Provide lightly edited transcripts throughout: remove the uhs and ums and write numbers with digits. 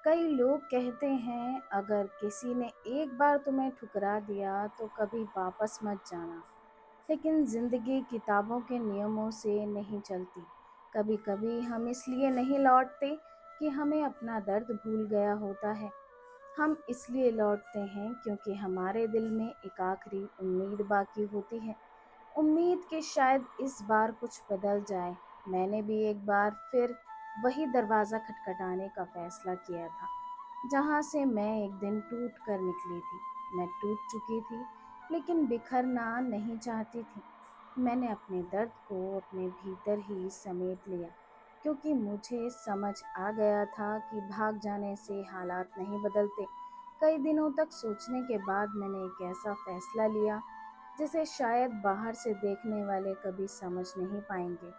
कई लोग कहते हैं अगर किसी ने एक बार तुम्हें ठुकरा दिया तो कभी वापस मत जाना। लेकिन जिंदगी किताबों के नियमों से नहीं चलती। कभी कभी हम इसलिए नहीं लौटते कि हमें अपना दर्द भूल गया होता है। हम इसलिए लौटते हैं क्योंकि हमारे दिल में एक आखिरी उम्मीद बाकी होती है। उम्मीद कि शायद इस बार कुछ बदल जाए। मैंने भी एक बार फिर वही दरवाज़ा खटखटाने का फैसला किया था, जहाँ से मैं एक दिन टूट कर निकली थी। मैं टूट चुकी थी, लेकिन बिखरना नहीं चाहती थी। मैंने अपने दर्द को अपने भीतर ही समेट लिया, क्योंकि मुझे समझ आ गया था कि भाग जाने से हालात नहीं बदलते। कई दिनों तक सोचने के बाद मैंने एक ऐसा फैसला लिया जिसे शायद बाहर से देखने वाले कभी समझ नहीं पाएंगे।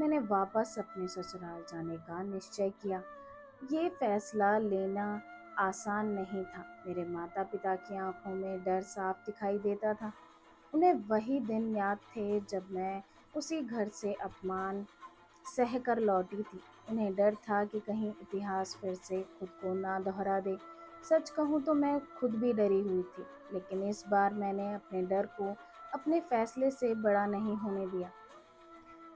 मैंने वापस अपने ससुराल जाने का निश्चय किया। ये फैसला लेना आसान नहीं था। मेरे माता पिता की आंखों में डर साफ दिखाई देता था। उन्हें वही दिन याद थे जब मैं उसी घर से अपमान सह कर लौटी थी। उन्हें डर था कि कहीं इतिहास फिर से खुद को ना दोहरा दे। सच कहूँ तो मैं खुद भी डरी हुई थी, लेकिन इस बार मैंने अपने डर को अपने फैसले से बड़ा नहीं होने दिया।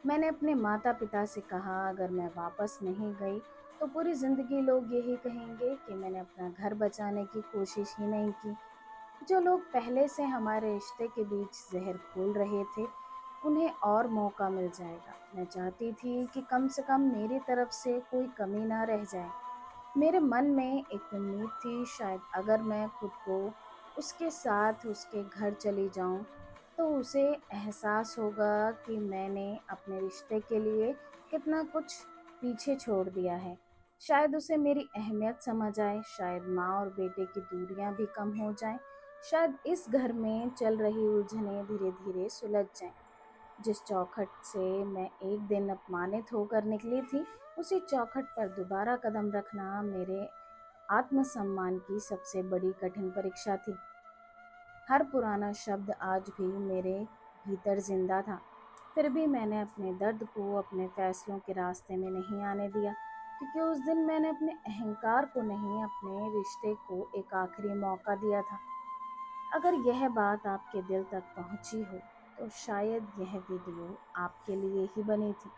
मैंने अपने माता पिता से कहा अगर मैं वापस नहीं गई तो पूरी ज़िंदगी लोग यही कहेंगे कि मैंने अपना घर बचाने की कोशिश ही नहीं की। जो लोग पहले से हमारे रिश्ते के बीच जहर घोल रहे थे, उन्हें और मौका मिल जाएगा। मैं चाहती थी कि कम से कम मेरी तरफ से कोई कमी ना रह जाए। मेरे मन में एक उम्मीद थी, शायद अगर मैं खुद को उसके साथ उसके घर चली जाऊं तो उसे एहसास होगा कि मैंने अपने रिश्ते के लिए कितना कुछ पीछे छोड़ दिया है। शायद उसे मेरी अहमियत समझ आए, शायद माँ और बेटे की दूरियां भी कम हो जाएं, शायद इस घर में चल रही उलझनें धीरे धीरे सुलझ जाएं। जिस चौखट से मैं एक दिन अपमानित होकर निकली थी, उसी चौखट पर दोबारा कदम रखना मेरे आत्मसम्मान की सबसे बड़ी कठिन परीक्षा थी। हर पुराना शब्द आज भी मेरे भीतर जिंदा था। फिर भी मैंने अपने दर्द को अपने फैसलों के रास्ते में नहीं आने दिया, क्योंकि उस दिन मैंने अपने अहंकार को नहीं, अपने रिश्ते को एक आखिरी मौका दिया था। अगर यह बात आपके दिल तक पहुंची हो, तो शायद यह वीडियो आपके लिए ही बनी थी।